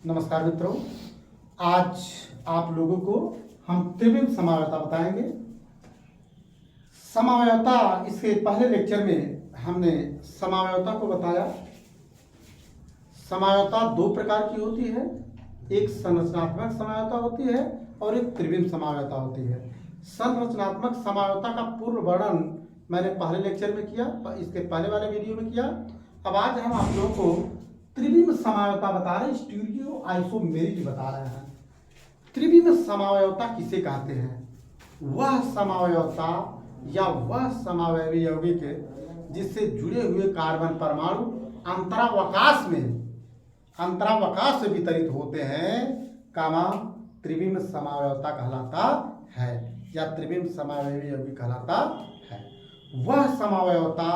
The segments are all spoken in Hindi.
नमस्कार मित्रों, आज आप लोगों को हम त्रिविम समावयवता बताएंगे। समावयवता, इसके पहले लेक्चर में हमने समावयवता को बताया। समावयवता दो प्रकार की होती है, एक संरचनात्मक समावयवता होती है और एक त्रिविम समावयवता होती है। संरचनात्मक समावयवता का पूर्ण वर्णन मैंने पहले लेक्चर में किया, इसके पहले वाले वीडियो में किया। अब आज हम आप लोगों को त्रिविम समावयवता बता रहे हैं, स्टीरियो आइसोमेरिक बता रहे हैं। त्रिविम समावयवता किसे कहते हैं? वह समावयवता या वह समावयवी यौगिक जिससे जुड़े हुए कार्बन परमाणु अंतरावकाश से वितरित होते हैं, कामा त्रिविम समावयवता कहलाता है या त्रिविम समावयवी यौगिक कहलाता है। वह समावयवता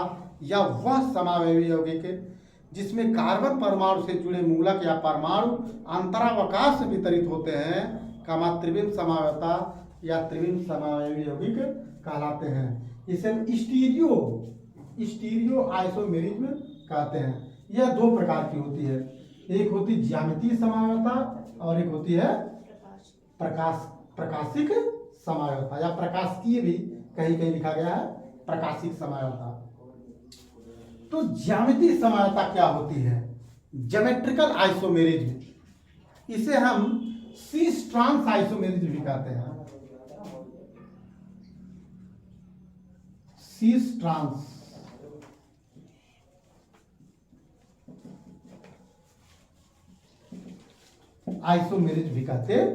या वह समावयवी यौगिक जिसमें कार्बन परमाणु से जुड़े मूलक या परमाणु अंतरावकाश से वितरित होते हैं, कामा त्रिविम समावयवता या त्रिविम समावयवी यौगिक कहलाते हैं। इसे हम स्टीरियो आइसोमेरिज्म कहते हैं। यह दो प्रकार की होती है, एक होती ज्यामितीय समावयवता और एक होती है प्रकाशिक समावयवता या प्रकाशिकीय भी कहीं कहीं लिखा गया है, प्रकाशिक समावयवता। तो ज्यामितीय समावयवता क्या होती है? ज्योमेट्रिकल आइसोमेरिज्म, इसे हम सीस ट्रांस आइसोमेरिज्म भी कहते हैं। सीस ट्रांस आइसोमेरिज्म भी कहते हैं।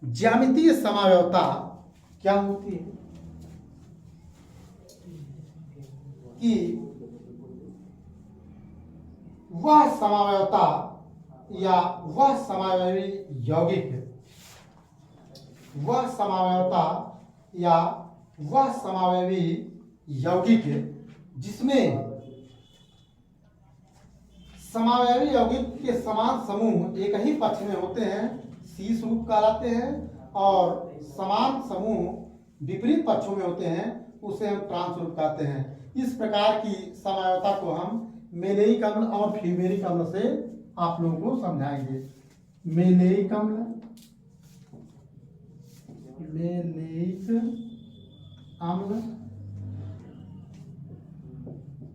ज्यामितीय समावयवता क्या होती है कि वह समावयवता या वह समावयवी यौगिक जिसमें समावयवी यौगिक के समान समूह एक ही पक्ष में होते हैं, शीर्ष रूप कहलाते हैं, और समान समूह विपरीत पक्षों में होते हैं, उसे हम ट्रांस रूप कहते हैं। इस प्रकार की समावयवता को हम मेलेइक अम्ल और फ्यूमेरिक अम्ल से आप लोगों को समझाएंगे। मेलेइक अम्ल,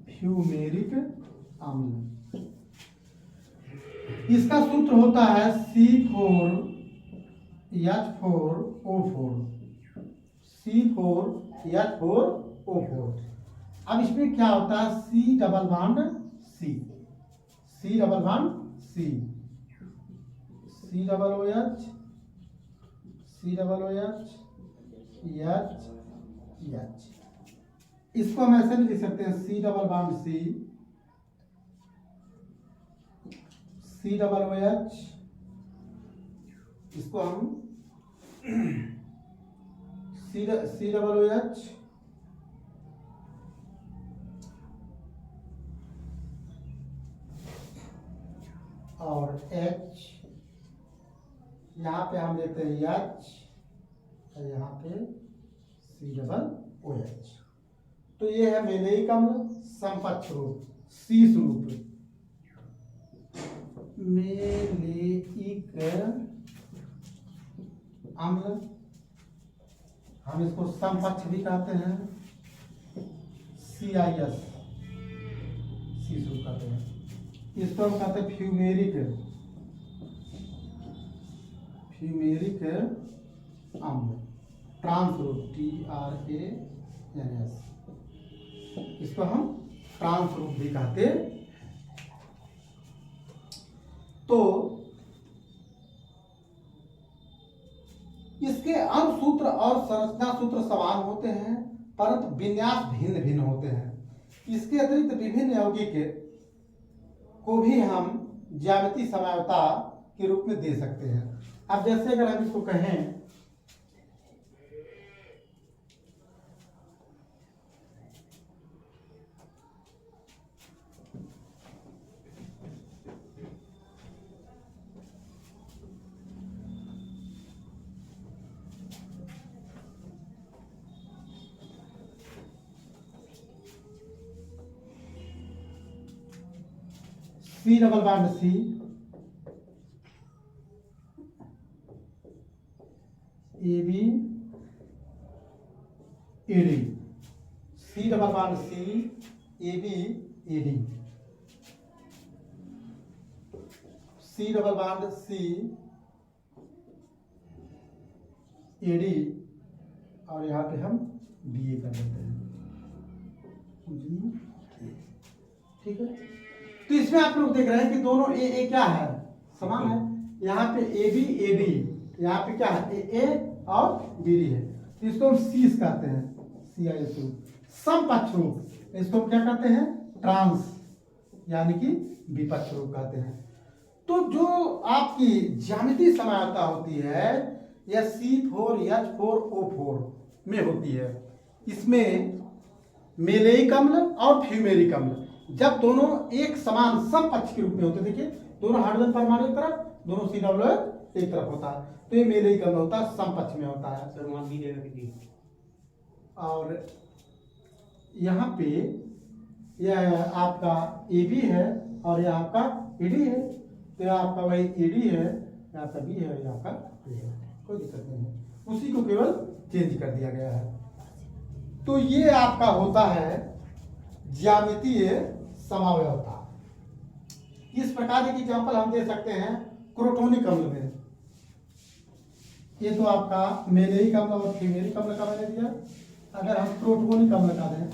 फ्यूमेरिक अम्ल। इसका सूत्र होता है C4H4O4। अब इसमें क्या होता है? C double bond C double OH H। इसको हम ऐसे भी लिख सकते हैं, C double bond C double OH। इसको हम C डबल OH और H, यहाँ पे हम लेते हैं H और यहाँ पे C डबल OH। तो ये है मेलेइक अम्ल, समपक्ष रूप, शीर्ष रूप। मेलेइक अम्ल हम इसको समपक्ष भी कहते हैं, CIS, शीर्ष रूप कहते हैं। इसको हम कहते हैं फ्यूमेरिक अम्ल, ट्रांस रूप, TRANS। इसको हम ट्रांस रूप भी कहते हैं। तो इसके अनुसूत्र और संरचना सूत्र समान होते हैं, परंतु विन्यास भिन्न भिन्न होते हैं। इसके अतिरिक्त विभिन्न यौगिक को भी हम ज्यामितीय समावयवता के रूप में दे सकते हैं। अब जैसे अगर हम इसको कहें C double bond C A B A D, C double bond C A B A D, C double bond C A D, और यहाँ पे हम बी ए कर देते हैं, ठीक है। तो इसमें आप लोग देख रहे हैं कि दोनों ए क्या है, समान है। यहाँ पे ए बी ए डी, यहाँ पे क्या है ए और बी डी है, तो इसको हम सीस कहते हैं, सी आई एस, समपक्ष रूप। इसको हम क्या कहते हैं, ट्रांस, यानी कि विपक्ष रूप कहते हैं। तो जो आपकी ज्यामितीय समानता होती है यह C4H4O4 में होती है। इसमें मेलेइक अम्ल और फ्यूमेरिक अम्ल जब दोनों एक समान समपक्ष के रूप में होते, देखिए दोनों हाइड्रोजन परमाणु एक तरफ, दोनों COOH एक तरफ होता है, तो ये मेलेइक अम्ल होता है, समपक्ष में होता है। सर वहाँ बी देगा कितनी? और यहाँ पे यह आपका AB है और यह आपका AD है, तो यह आपका वही AD है, यह आपका B है, यह आपका A है, कोई दिक्कत नहीं है, उसी को केवल चेंज कर दिया गया है। तो ये आपका होता है ज्यामितीय समावयवता। इस प्रकार की एग्जांपल हम दे सकते हैं क्रोटोनिक अम्ल में। ये तो आपका मेलेइक अम्ल और फ्यूमेरिक अम्ल का मैंने दिया। अगर हम क्रोटोनिक अम्ल का दें,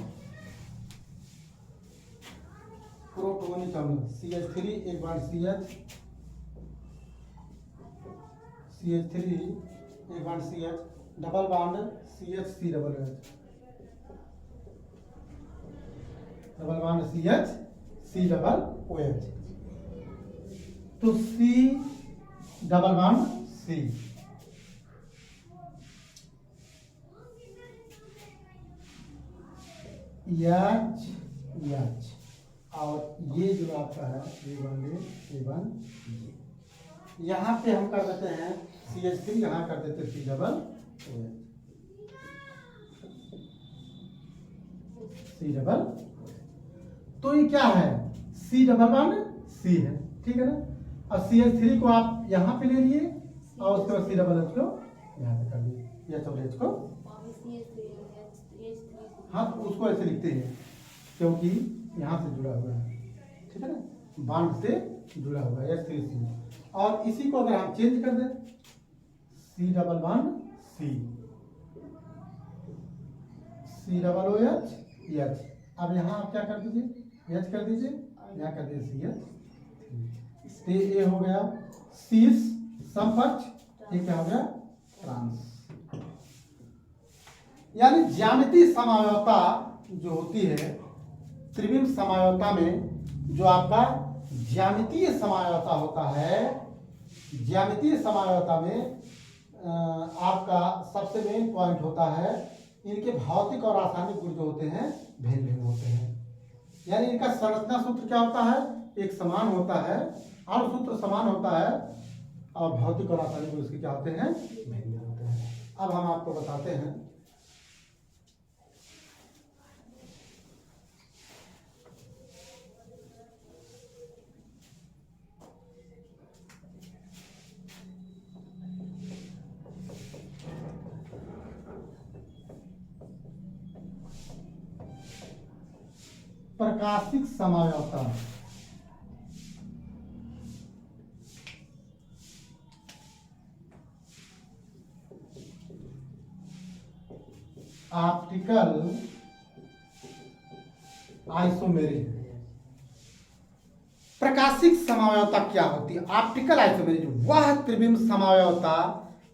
क्रोटोनिक अम्ल CH3 एक बार CH, CH3 एक बार CH, double bond CH C double OH, double bond CH C double OH, तो C double bond C, H और ये जो आपका है A1 यहाँ पे हम कर देते हैं CH3, यहाँ कर देते हैं C double OH, C double. तो ये क्या है, C डबल बॉन्ड C है, ठीक है ना। और CH3 को आप यहाँ पे ले लिए और उसके बाद C डबल H को यहाँ पे कर दिए, H को, हाँ तो उसको ऐसे लिखते हैं क्योंकि यहाँ से जुड़ा हुआ है, ठीक है ना, बॉन्ड से जुड़ा हुआ है H3C। और इसी को अगर हम चेंज कर दें C double bond C, C double OH H, अब यहाँ आप क्या कर दीजिए, H कर दीजिए, यहाँ कर दीजिए CH, ये हो गया सीस समपक्ष, ये क्या हो गया ट्रांस। यानी ज्यामितीय समावयवता जो होती है, त्रिविम समावयवता में जो आपका ज्यामितीय समावयवता होता है, ज्यामितीय समावयवता में आपका सबसे मेन पॉइंट होता है इनके भौतिक और रासायनिक गुण जो होते हैं भिन्न भिन्न होते हैं। यानी इनका संरचना सूत्र क्या होता है, एक समान होता है, अणु सूत्र समान होता है, और भौतिक और रासायनिक गुण इसके क्या होते हैं, भिन्न होते हैं। अब हम आपको बताते हैं प्रकाशिक समावयवता। Optical isomerism. प्रकाशिक समावयवता क्या होती है, ऑप्टिकल आइसोमेरिज वह त्रिविम समावयवता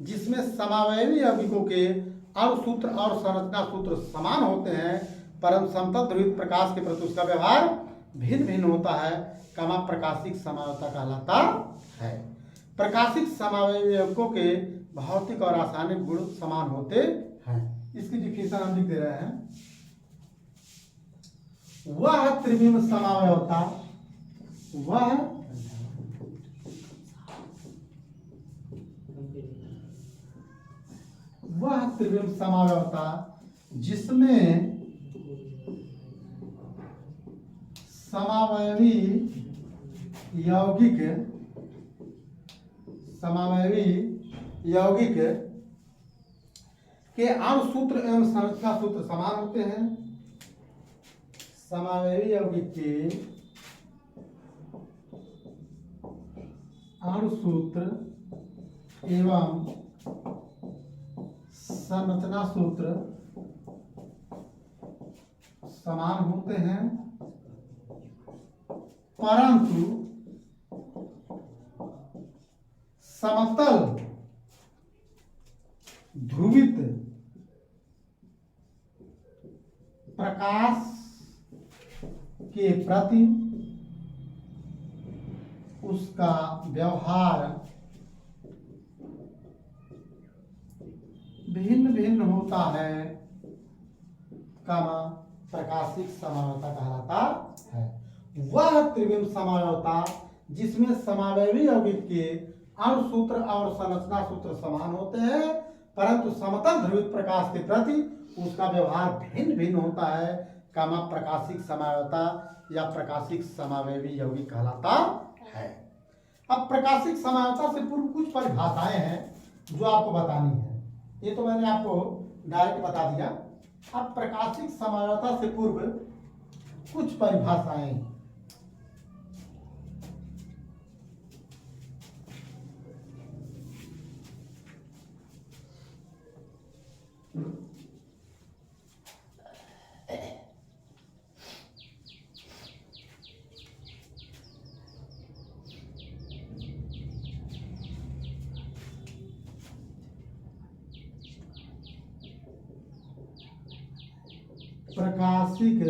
जिसमें समावयवी यौगिकों के अणु सूत्र और संरचना सूत्र समान होते हैं परंतु समतल ध्रुवित प्रकाश के प्रति उसका व्यवहार भिन्न भिन्न होता है, कमा प्रकाशिक समावयवता कहलाता है। प्रकाशिक समावयवी यौगिकों के भौतिक और रासायनिक गुण समान होते हैं। इसकी डिफिनेशन हम लिख दे रहे हैं, वह त्रिविम समावयवता वह त्रिविम समावयवता जिसमें समावयवी यौगिक के अणु सूत्र एवं संरचना सूत्र समान होते हैं। समावयवी यौगिक के अणु सूत्र एवं संरचना सूत्र समान होते हैं, परंतु समतल ध्रुवित प्रकाश के प्रति उसका व्यवहार भिन्न भिन्न होता है, प्रकाशिक समावयवता कहलाता है। वह त्रिविम समावयवता जिसमें समावयवी यौगिक के अणु सूत्र और संरचना सूत्र समान होते हैं, परंतु समतल ध्रुवित प्रकाश के प्रति उसका व्यवहार भिन्न भिन्न होता है, प्रकाशिक समावयवता या प्रकाशिक समावयवी यौगिक कहलाता है। अब प्रकाशिक समावयवता से पूर्व कुछ परिभाषाएं हैं जो आपको बतानी है। ये तो मैंने आपको डायरेक्ट बता दिया। अब प्रकाशिक समावयवता से पूर्व कुछ परिभाषाएं। प्रकाशिक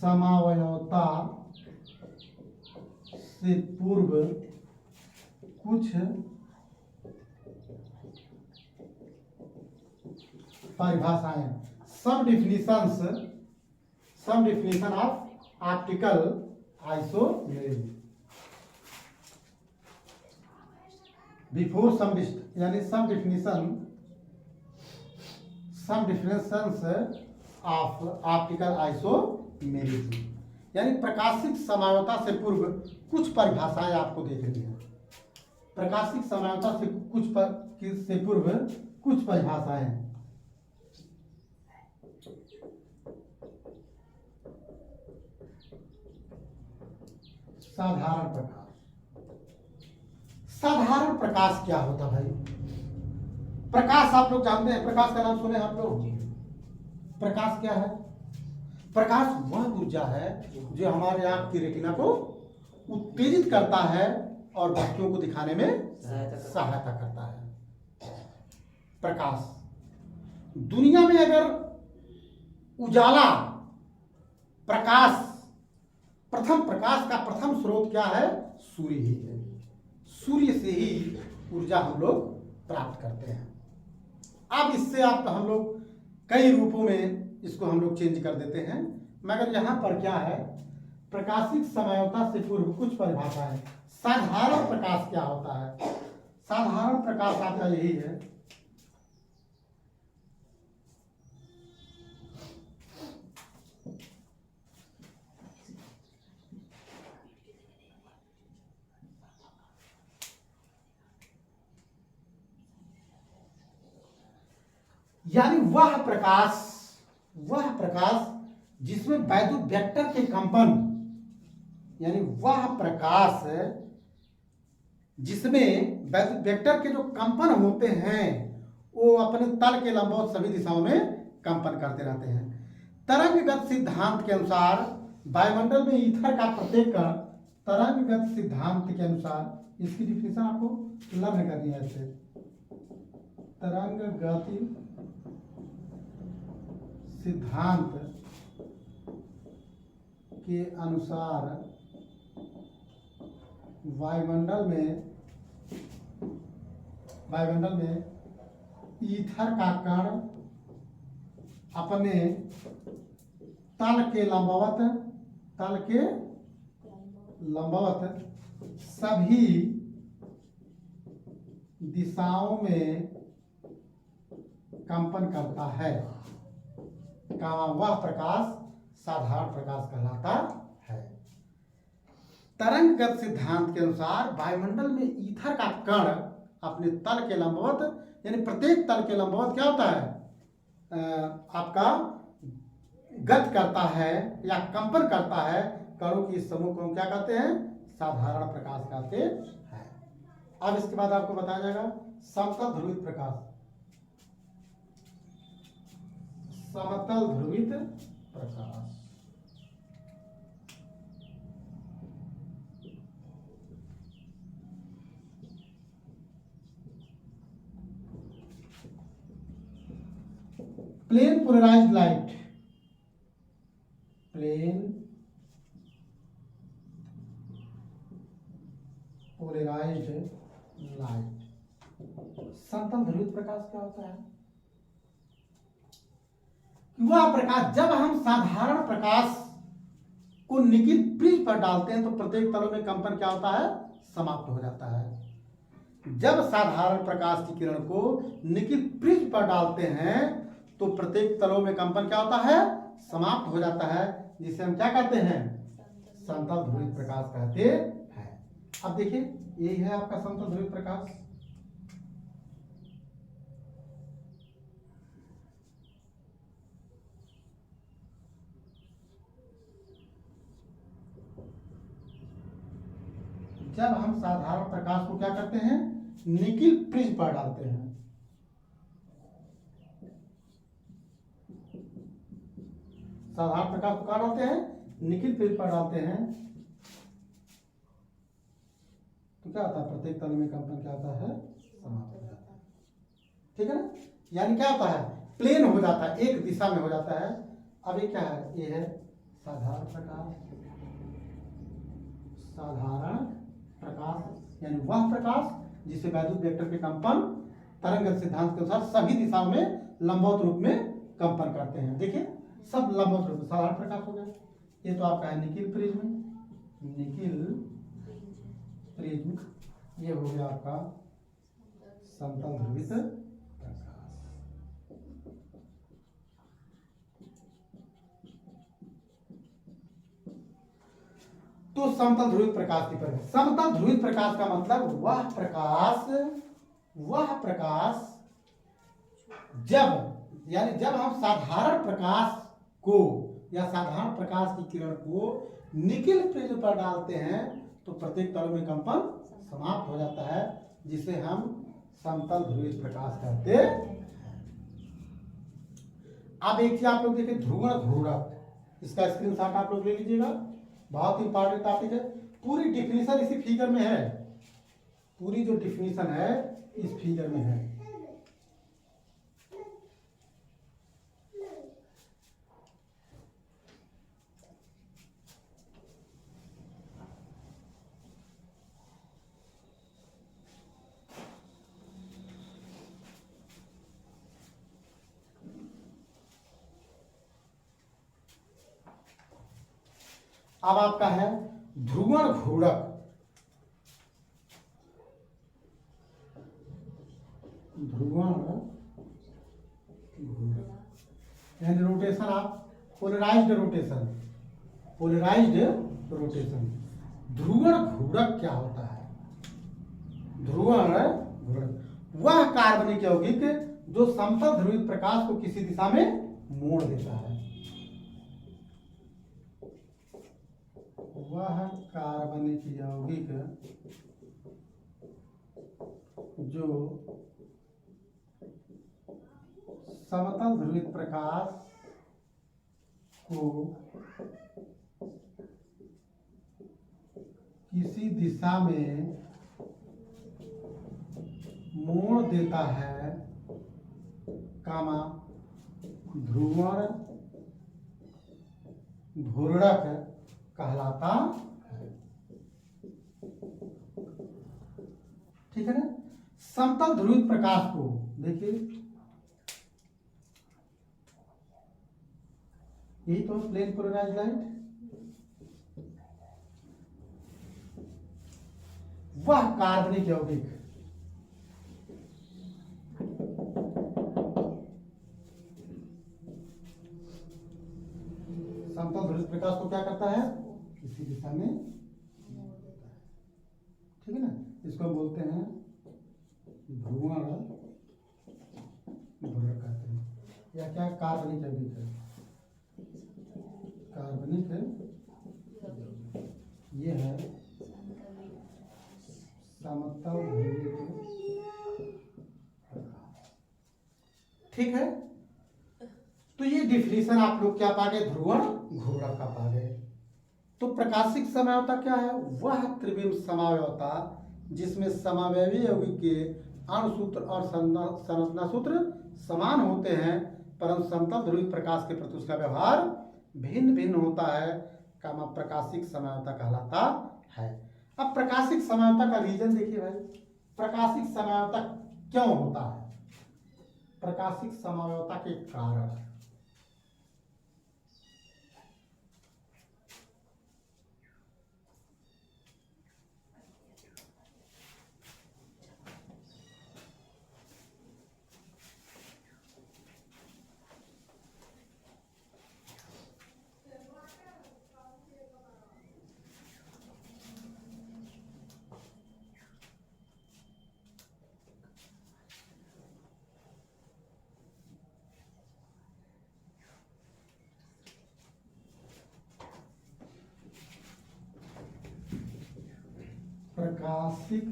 समावयवता से पूर्व कुछ परिभाषाएं। Some definition of optical isomerism. Before some definitions of optical isomerism, यानी प्रकाशिक समावयवता से पूर्व कुछ परिभाषाएं आपको देख रही है। प्रकाशिक समावयवता से पूर्व कुछ परिभाषाएं। साधारण प्रकाश क्या होता भाई? प्रकाश आप लोग जानते हैं, प्रकाश का नाम सुने आप लोग? प्रकाश क्या है? प्रकाश वह ऊर्जा है जो हमारे आंख की रेटिना को उत्तेजित करता है और वस्तुओं को दिखाने में सहायता करता है। प्रकाश दुनिया में अगर उजाला प्रकाश का प्रथम स्रोत क्या है? सूर्य ही है। सूर्य से ही ऊर्जा हम लोग प्राप्त करते हैं। अब इससे हम लोग कई रूपों में इसको हम लोग चेंज कर देते हैं, मगर यहाँ पर क्या है? प्रकाशिक समावयवता से पूर्व कुछ परिभाषा है। साधारण प्रकाश क्या होता है? साधारण प्रकाश आपका यही है, यानी वह प्रकाश जिसमें वैद्युत वेक्टर के कंपन, यानी वह प्रकाश जिसमें वैद्युत वेक्टर के जो कंपन होते हैं वो अपने तल के लंबवत सभी दिशाओं में कंपन करते रहते हैं। तरंगगत सिद्धांत के अनुसार वायुमंडल में ईथर का प्रत्येक कण तरंगगत सिद्धांत के अनुसार, इसकी डिफिनेशन आपको लर्न करनी है ऐसे, तरंगगति सिद्धांत के अनुसार वायुमंडल में ईथर का कण अपने तल के लंबवत सभी दिशाओं में कंपन करता है। वह प्रकाश साधारण प्रकाश कहलाता है। तरंगगत सिद्धांत के अनुसार वायुमंडल में ईथर का कण अपने तल के लंबवत, यानी प्रत्येक तल के लंबवत क्या होता है, आपका गति करता है या कंपन करता है। कणों की इस समूह को हम क्या कहते हैं, साधारण प्रकाश कहते हैं। अब इसके बाद आपको बताया जाएगा समतल ध्रुवित प्रकाश। समतल ध्रुवित प्रकाश, plane polarized light, plane polarized light. समतल ध्रुवित प्रकाश क्या होता है, वह प्रकाश जब हम साधारण प्रकाश को निकिल प्रिज्म पर डालते हैं तो प्रत्येक तलों में कंपन क्या होता है, समाप्त हो जाता है। जब साधारण प्रकाश की किरण को निकिल प्रिज्म पर डालते हैं तो प्रत्येक तलों में कंपन क्या होता है, समाप्त हो जाता है, जिसे हम क्या कहते हैं, समतल ध्रुवित प्रकाश कहते हैं। अब देखिए यही है आपका समतल ध्रुवित प्रकाश। जब हम साधारण प्रकाश को क्या करते हैं, निकिल प्रिज्म पर डालते हैं, साधारण प्रकाश को कहाँ डालते हैं, निकिल प्रिज्म पर डालते हैं, तो क्या होता है, प्रत्येक तल में कंपन क्या होता है, समाप्त हो जाता है। ठीक है ना, यानी क्या होता है, प्लेन हो जाता है, एक दिशा में हो जाता है। अब ये क्या है, ये है साधारण प्रकाश। साधारण प्रकाश यानी वह प्रकाश जिसे वैद्युत वेक्टर के कंपन तरंग सिद्धांत के अनुसार सभी दिशाओं में लंबवत रूप में कंपन करते हैं। देखिए सब लंबवत रूप में साधारण प्रकाश हो गया। ये तो आपका है निकिल प्रिज्म, निकिल प्रिज्म, ये हो गया आपका समतल ध्रुवित प्रकाश। तो समतल ध्रुवित प्रकाश की परिभाषा, समतल ध्रुवित प्रकाश का मतलब वह प्रकाश जब हम साधारण प्रकाश को या साधारण प्रकाश की किरण को निकिल प्रिज्म पर डालते हैं तो प्रत्येक तल में कंपन समाप्त हो जाता है, जिसे हम समतल ध्रुवित प्रकाश कहते हैं। अब एक चीज आप लोग देखिए, ध्रुवण घूर्णक, इसका स्क्रीनशॉट आप लोग ले लीजिएगा, बहुत इंपॉर्टेंट टॉपिक है। पूरी डिफिनीशन इसी फिगर में है, पूरी जो डिफिनीशन है इस फिगर में है। अब आपका है ध्रुवण घूर्णक। ध्रुवण घूर्णक यानी rotation of polarized rotation, polarized rotation. ध्रुवण घूर्णक क्या होता है, ध्रुवण घूर्णक वह कार्बनिक यौगिक जो समतल ध्रुवित प्रकाश को किसी दिशा में मोड़ देता है। वह कार्बनिक यौगिक जो समतल ध्रुवित प्रकाश को किसी दिशा में मोड़ देता है, कामा ध्रुवण घूर्णक कहलाता है। ठीक है ना, समतल ध्रुवित प्रकाश को देखिए, यही तो प्लेन पोलराइज्ड लाइट, वह कार्बनिक यौगिक समतल ध्रुवित प्रकाश को क्या करता है, किसी दिशा में मोड़ देता है। ठीक है ना, इसको बोलते हैं ध्रुवण घूर्णक कहते हैं। या क्या कार्बनिक यौगिक है, कार्बनिक है ये है समतल ध्रुवीय। ठीक है, तो ये डिफिनीशन आप लोग क्या पा गए, ध्रुवण घूर्णक का पा गए। तो प्रकाशिक समयावता क्या है, वह त्रिविम समयावता जिसमें समावयवी यौगिक के अणु सूत्र और संरचना सूत्र समान होते हैं, परंतु समतल ध्रुवित प्रकाश के प्रति उसका व्यवहार भिन्न भिन्न होता है, कामा प्रकाशिक समयावता कहलाता है। अब प्रकाशिक समयावता का रीजन देखिए भाई, प्रकाशिक समयावता क्यों होता है, प्रकाशिक समयावता के कारण। प्रकाशिक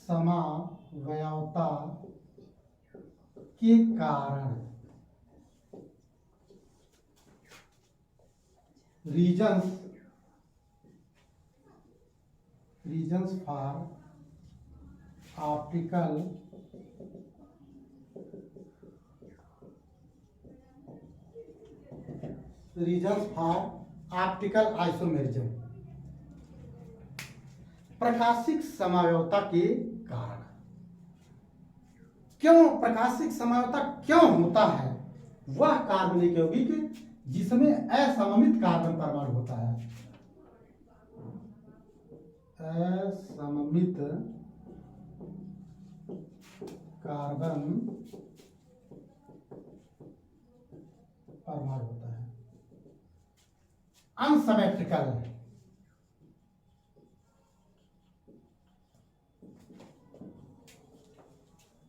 समयावता के कारण, रीजन्स फॉर ऑप्टिकल आइसोमेरिज्म। प्रकाशिक समयावता के कारण, क्यों प्रकाशिक समयावता क्यों होता है, वह कार्बनिक यौगिक जिसमें असममित कार्बन परमाणु होता है, असममित कार्बन परमाणु होता है, अनसिमेट्रिकल,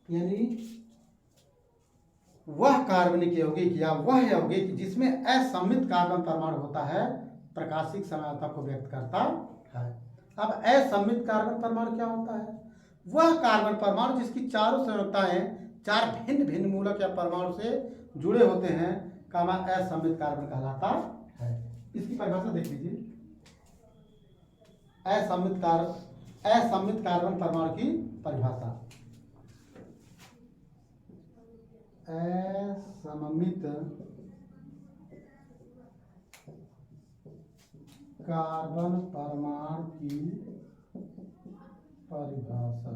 यानी वह कार्बनिक यौगिक या वह यौगिक जिसमें असममित कार्बन परमाणु होता है, प्रकाशिक समयावता को व्यक्त करता है। अब असममित कार्बन परमाणु क्या होता है, वह कार्बन परमाणु जिसकी चारों संयुक्ताएं चार भिन्न भिन्न मूलक या परमाणु से जुड़े होते हैं, कामा असममित कार्बन कहलाता है। इसकी परिभाषा देख लीजिए, असममित कार्बन परमाणु की परिभाषा, असममित कार्बन परमाणु की परिभाषा,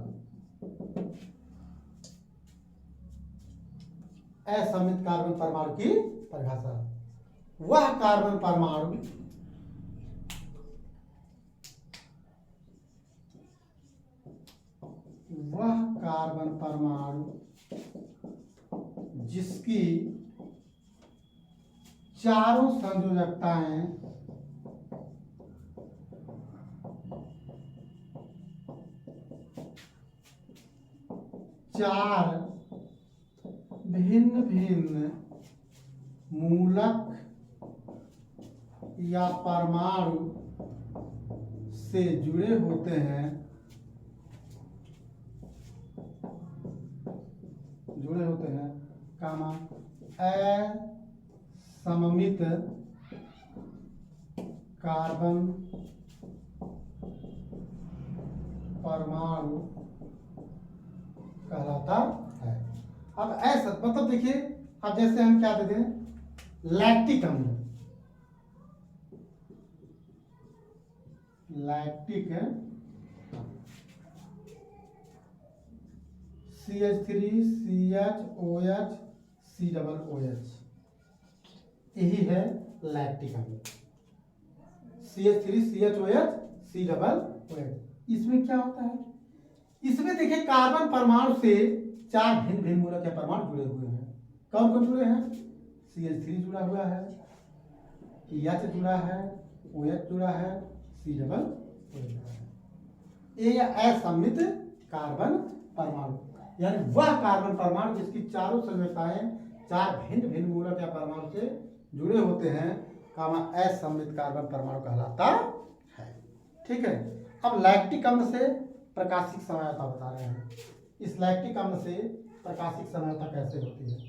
असममित कार्बन परमाणु की परिभाषा, वह कार्बन परमाणु जिसकी चारों संयोजकताएं चार भिन्न भिन्न मूलक या परमाणु से जुड़े होते हैं, कामा असममित कार्बन परमाणु कहलाता है। अब ऐसा मतलब देखिए, अब जैसे हम क्या देते हैं, लैक्टिक अम्ल, लैक्टिक है CH3CHOH COOH, यही है लैक्टिक अम्ल, CH3CHOH COOH। इसमें क्या होता है, इसमें देखिए कार्बन परमाणु से चार भिन्न भिन्न मूलक या परमाणु जुड़े हुए हैं। कौन कौन जुड़े हैं, CH3 जुड़ा हुआ है, H जुड़ा है, OH जुड़ा है, COOH जुड़ा है। ये असममित कार्बन परमाणु, यानी वह कार्बन परमाणु जिसकी चारों संयोजकताएं चार भिन्न भिन्न मूलक या परमाणु से जुड़े होते हैं, असममित कार्बन परमाणु कहलाता है। ठीक है। अब लैक्टिक अम्ल से प्रकाशिक समझौता बता रहे हैं। इस लैक्टिक अम्ल से प्रकाशिक समझौता कैसे होती है?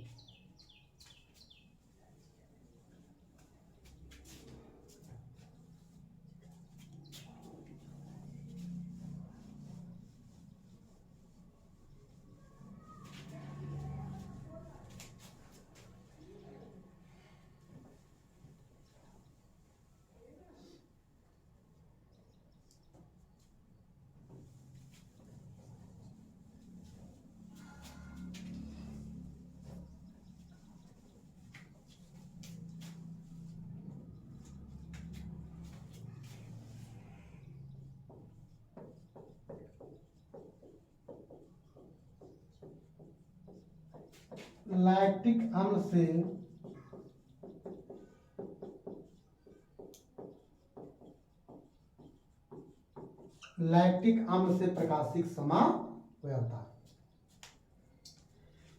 लैक्टिक अम्ल से प्रकाशिक समझौता।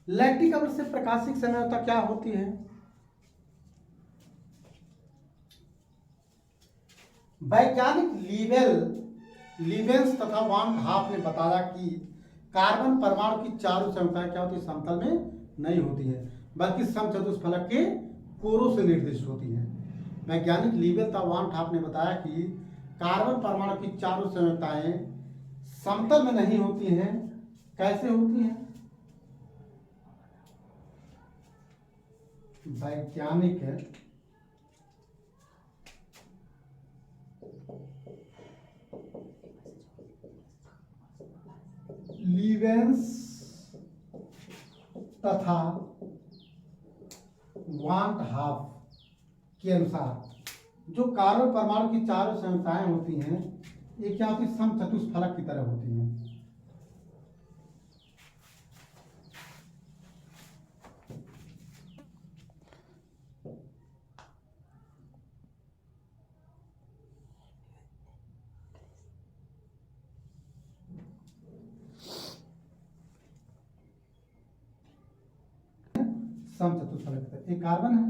लैक्टिक अम्ल से प्रकाशिक समझौता क्या होती है? वैज्ञानिक लीवेंस तथा वान हाफ ने बताया कि कार्बन परमाणु की चारों संख्याएं क्या होती है? समतल में नहीं होती है, बल्कि समचतुष्फलक के कोरों से निर्दिष्ट होती है। वैज्ञानिक लीवेल तथा वान हाफ ने बताया कि कार्बन परमाणु की चारों संयोजकताएं समतल में नहीं होती हैं। कैसे होती हैं? वैज्ञानिक लीवेंस तथा वान हाफ के अनुसार जो कार्बन परमाणु की चारों संयोजकताएं होती हैं, ये क्या होती है? समचतुष्फलक की तरह होती हैं। समचतुष्फलक। एक कार्बन है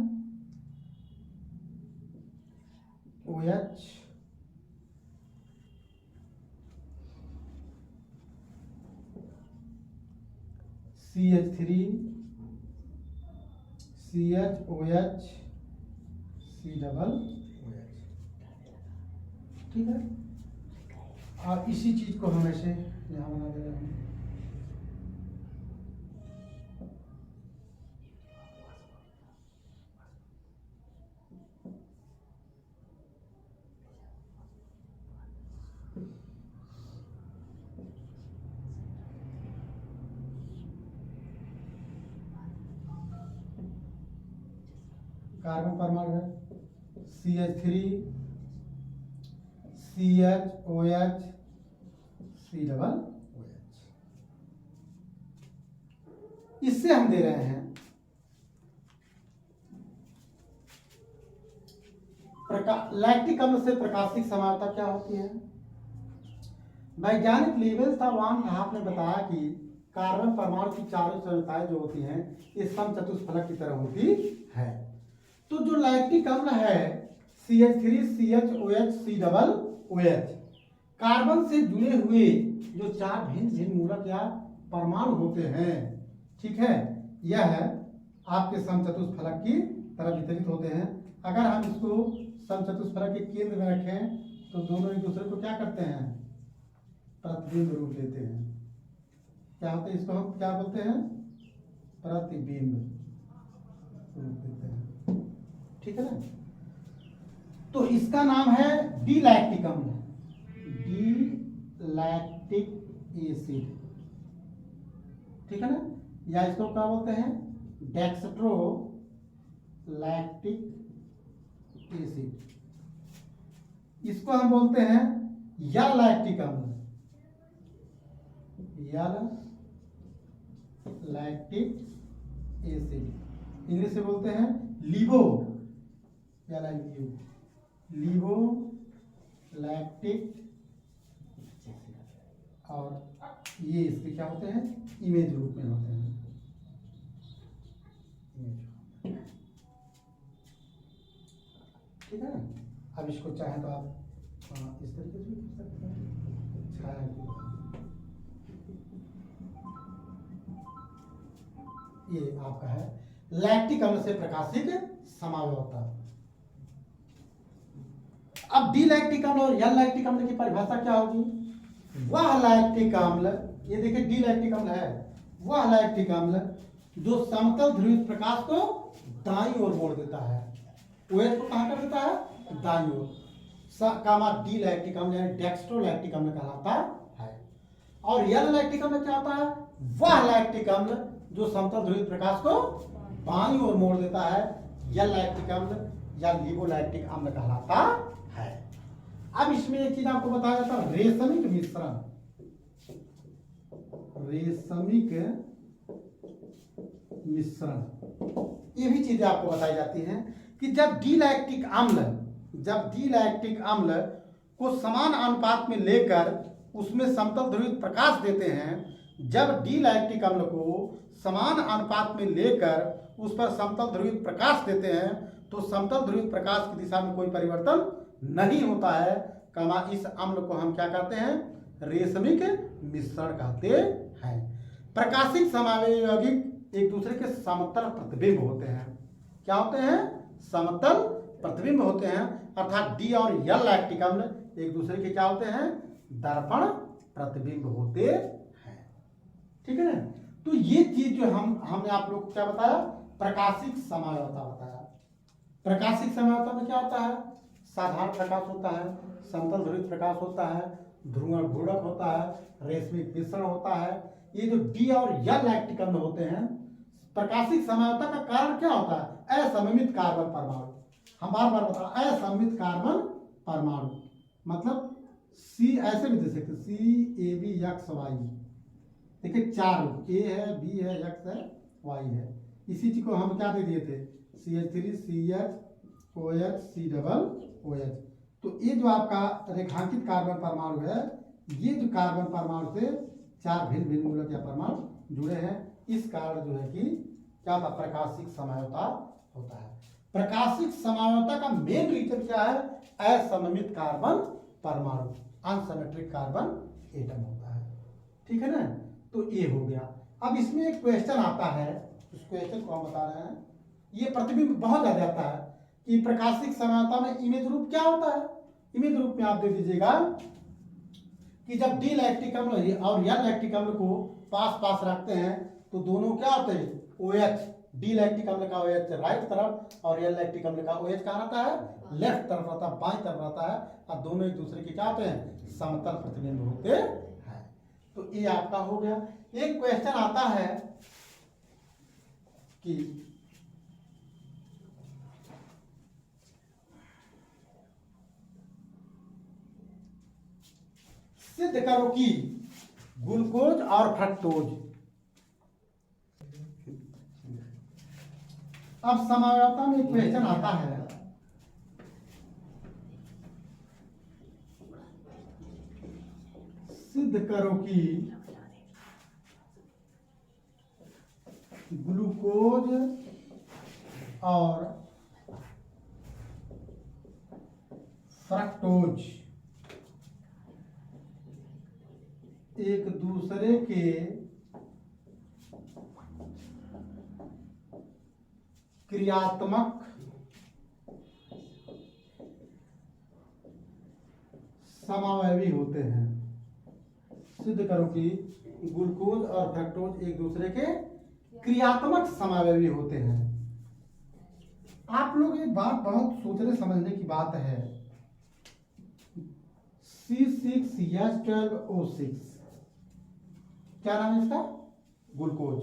OH, CH3 CHOH COOH। ठीक है। और इसी चीज को हम ऐसे यहाँ बना दे रहे हैं। कार्बन परमाणु है CH3 CHOH COOH। इससे हम दे रहे हैं लैक्टिक अम्ल से प्रकाशिक समझौता क्या होती है? वैज्ञानिक लीवेंस तथा वान हाफ ने बताया कि कार्बन परमाणु की चारों संयोजकताएं जो होती हैं, ये समचतुष्फलक की तरह होती है। तो जो लैक्टिक अम्ल है CH3 CHOH COOH, कार्बन से जुड़े हुए जो चार भिन्न भिन्न मूलक या परमाणु होते हैं, ठीक है, यह आपके समचतुष्फलक की तरह वितरित होते हैं। अगर हम इसको समचतुष्फलक के केंद्र में रखें तो दोनों एक दूसरे को क्या करते हैं? प्रतिबिंब रूप लेते हैं। क्या होते हैं? इसको हम क्या बोलते हैं? प्रतिबिंब रूप लेते हैं। ठीक है ना? तो इसका नाम है डी-लैक्टिक अम्ल, डी-लैक्टिक एसिड। ठीक है ना? या इसको क्या बोलते हैं? Dextro lactic acid. इसको हम बोलते हैं या लैक्टिक अम्ल, या लैक्टिक एसिड। इंग्लिश से बोलते हैं लीवो या लीवो लैक्टिक और ये इसके क्या होते हैं, इमेज रूप में होते हैं। ठीक है ना। अब इसको चाहे तो आप इस तरीके से भी कर सकते हैं, छाया की। ये आपका है लैक्टिक अम्ल से प्रकाशित समावयवता। अब डी लैक्टिक अम्ल और एल लैक्टिक अम्ल की परिभाषा क्या होगी? वह लैक्टिक अम्ल, ये देखिए डी लैक्टिक अम्ल है, वह लैक्टिक अम्ल जो समतल ध्रुवित प्रकाश को दाईं ओर मोड़ देता है। OH को कहां कर देता है? दाईं ओर। कामा डी लैक्टिक अम्ल यानी डेक्स्ट्रो लैक्टिक अम्ल कहलाता है। और एल लैक्टिक अम्ल क्या होता है? वह लैक्टिक अम्ल जो समतल ध्रुवित प्रकाश को बाईं ओर मोड़ देता है, एल लैक्टिक अम्ल या लिवोलैक्टिक अम्ल कहलाता है। अब इसमें एक चीज आपको बताया जाता है, रेशमिक मिश्रण। रेशमिक मिश्रण, ये भी चीजें आपको बताई जाती हैं कि जब डी लैक्टिक अम्ल को समान अनुपात में लेकर उसमें समतल ध्रुवित प्रकाश देते हैं, जब डी लैक्टिक अम्ल को समान अनुपात में लेकर उस पर समतल ध्रुवित प्रकाश देते हैं तो समतल ध्रुवित प्रकाश की दिशा में कोई परिवर्तन नहीं होता है। कमा इस अम्ल को हम क्या कहते हैं? रेशमिक मिश्रण कहते हैं। प्रकाशिक समावयवी यौगिक एक दूसरे के समतल प्रतिबिंब होते हैं। क्या होते हैं? समतल प्रतिबिंब होते हैं, अर्थात डी और एल लैक्टिक अम्ल एक दूसरे के क्या होते हैं? दर्पण प्रतिबिंब होते हैं। ठीक है ना। तो ये चीज जो हमने आप लोग को क्या बताया? प्रकाशिक समावयवता बताया। प्रकाशिक समावयवता में क्या होता है? साधारण प्रकाश होता है, समतल ध्रुवित प्रकाश होता है, ध्रुवण घूर्णक होता है, रेशमिक मिश्रण होता है। ये जो डी और एल लैक्टिक अम्ल होते हैं, प्रकाशिक समावयवता का कारण क्या होता है? असममित कार्बन परमाणु। हम बार बार बता रहे हैं, असममित कार्बन परमाणु मतलब सी ऐसे भी दे सकते, CABXY। देखिए 4 A है, B है, X है, Y है। इसी चीज को हम क्या दे दिए थे? CH3 CH OH। तो ये जो आपका रेखांकित कार्बन परमाणु है, ये जो कार्बन परमाणु से 4 भिन्न भिन्न मूलक या परमाणु जुड़े हैं, इस कारण जो है कि क्या होता? प्रकाशिक समावयवता होता है। प्रकाशिक समावयवता का मेन रीजन क्या है? असममित कार्बन परमाणु, अनसिमेट्रिक कार्बन एटम होता है। ठीक है ना। तो ये हो गया। अब इसमें एक क्वेश्चन आता है, उस क्वेश्चन को हम बता रहे हैं। ये प्रतिबिंब बहुत ज्यादा आता है कि प्रकाशिक समावयवता में इमेज रूप क्या होता है? इमेज रूप में आप दे दीजिएगा कि जब डी लैक्टिक अम्ल और एल लैक्टिक अम्ल को पास पास रखते हैं तो दोनों क्या होते हैं? OH। डी लैक्टिक अम्ल का OH राइट तरफ और एल लैक्टिक अम्ल का OH कहाँ रहता है? लेफ्ट तरफ रहता है, बाईं तरफ रहता है, और दोनों एक दूसरे के क्या होते हैं? समतल प्रतिबिंब होते हैं। तो ये आपका हो गया। एक क्वेश्चन आता है कि सिद्ध करो कि ग्लूकोज और फ्रक्टोज। अब समावयवता में एक क्वेश्चन आता है, सिद्ध करो कि ग्लूकोज और फ्रक्टोज एक दूसरे के क्रियात्मक समावयवी होते हैं। सिद्ध करो कि ग्लूकोज और फ्रक्टोज एक दूसरे के क्रियात्मक समावयवी होते हैं। आप लोग एक बात बहुत सोचने समझने की बात है, C6H12O6 क्या नाम है इसका? ग्लूकोज।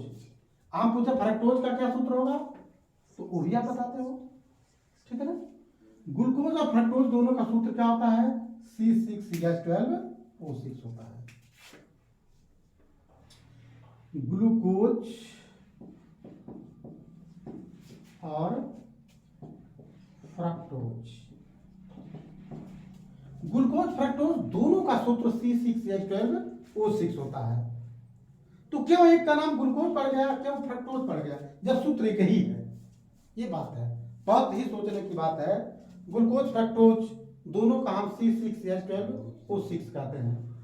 हम पूछे फ्रक्टोज का क्या सूत्र होगा तो वो भी आप बताते हो। ठीक है ना। ग्लूकोज और फ्रक्टोज दोनों का सूत्र क्या होता है? C6H12O6 होता है। ग्लूकोज और फ्रक्टोज, ग्लूकोज फ्रक्टोज दोनों का सूत्र C6H12 O6 होता है। तो क्यों एक का नाम ग्लूकोज पड़ गया, क्यों फ्रक्टोज पड़ गया, जब सूत्र एक ही है। ये बात है, बहुत ही सोचने की बात है। ग्लूकोज फ्रक्टोज दोनों का हम C6H12O6 कहते हैं।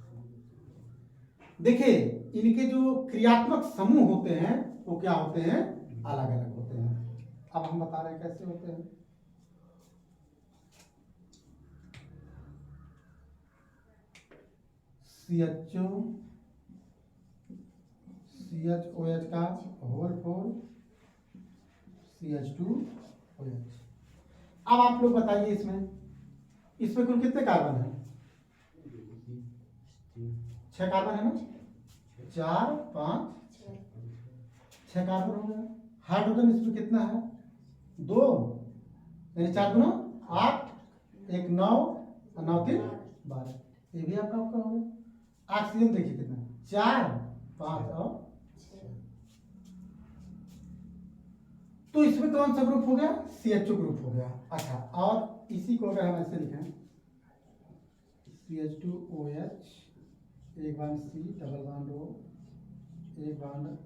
देखिए इनके जो क्रियात्मक समूह होते हैं वो क्या होते हैं, अलग अलग होते हैं। अब हम बता रहे हैं कैसे होते हैं। CHOH का होल 4 CH2OH। अब आप लोग बताइए इसमें कुल कितने कार्बन है? 6 कार्बन है ना, 4 5 6 कार्बन हो गया। हाइड्रोजन इसमें कितना है? 2, यानी 4 गुना 8, 1 9 और 9 3 12। ये भी आपका हो गया। ऑक्सीजन देखिए कितना, 4 5 और 6। तो इसमें कौन सा ग्रुप हो गया? CHO ग्रुप हो गया। अच्छा, और इसी को अगर हम ऐसे लिखें CH2OH, एक बार C डबल बॉन्ड O, एक बार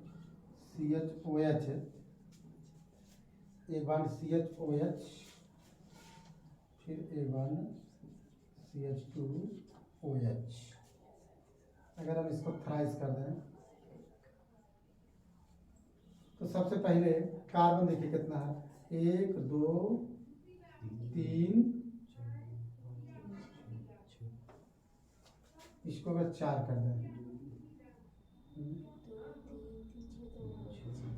CHOH, एक बार CHOH, फिर एक बार CH2OH। अगर हम इसको थ्राइस कर दें तो सबसे पहले कार्बन देखिए कितना है, 1 2 3, इसको अगर 4 कर दें,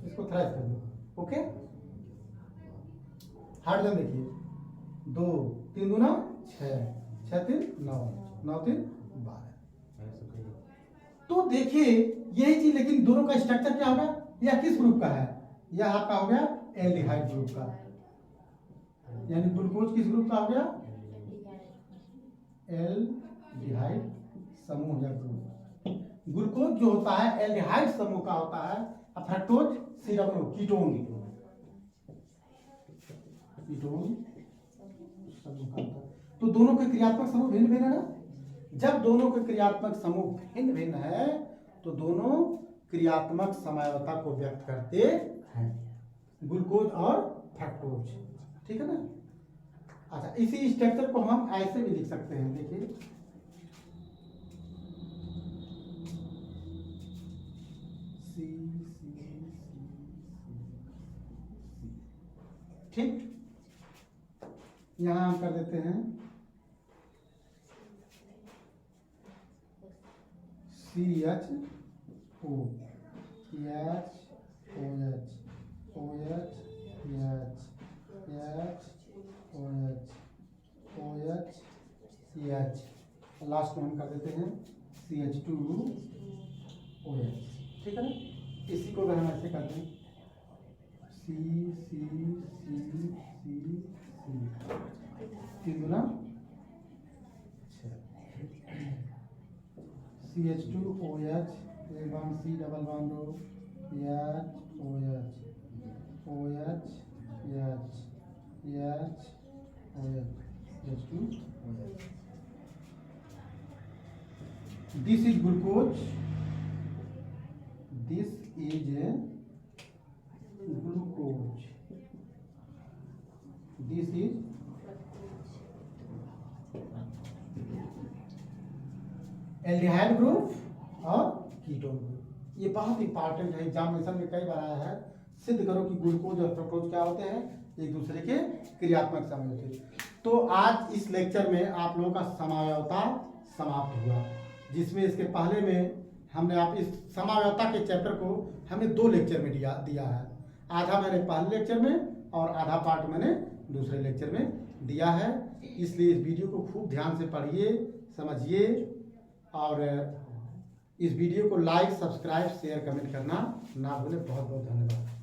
इसको थ्राइस कर दो, ओके। हाइड्रोजन देखिए 2 3 दूना 6, 6 3 9, 9 3 12। तो देखिए यही चीज, लेकिन दोनों का स्ट्रक्चर क्या होगा, यह किस ग्रुप का है? यह आपका हो गया एल्डिहाइड ग्रुप का, यानी ग्लूकोज किस ग्रुप का हो गया? एल्डिहाइड समूह या ग्रुप। ग्लूकोज जो होता है एल्डिहाइड समूह का होता है, और फ्रक्टोज कीटोन समूह का होता है। तो दोनों के क्रियात्मक समूह भिन्न भिन्न है ना। जब दोनों के क्रियात्मक समूह भिन्न भिन्न है तो दोनों क्रियात्मक समयवता को व्यक्त करते हैं, ग्लूकोज और फ्रक्टोज, ठीक है ना। अच्छा, इसी स्ट्रक्चर को हम ऐसे भी लिख सकते हैं, देखिए ठीक। यहां हम कर देते हैं CHO CH OH OH OH OH CH, last में हम कर देते हैं CH2OH, ठीक है ना। इसी को हम ऐसे करते हैं C C C C C, 3 गुना 6, CH2OH, एक बार C double bond O, OH OH CH2OH। This is glucose, this is a glucose, this is aldehyde group और कीटोन ग्रुप। ये बहुत इंपॉर्टेंट है, एग्जामिनेशन में कई बार आया है। सिद्ध करो कि ग्लूकोज और फ्रक्टोज क्या होते हैं, एक दूसरे के क्रियात्मक समूह होते हैं। तो आज इस लेक्चर में आप लोगों का समयवता समाप्त हुआ, जिसमें इसके पहले में हमने आप इस समयवता के चैप्टर को हमने 2 लेक्चर में दिया है। आधा मैंने पहले लेक्चर में और आधा पार्ट मैंने दूसरे लेक्चर में दिया है। इसलिए इस वीडियो को खूब ध्यान से पढ़िए, समझिए, और इस वीडियो को लाइक, सब्सक्राइब, शेयर, कमेंट करना ना भूलें। बहुत बहुत धन्यवाद।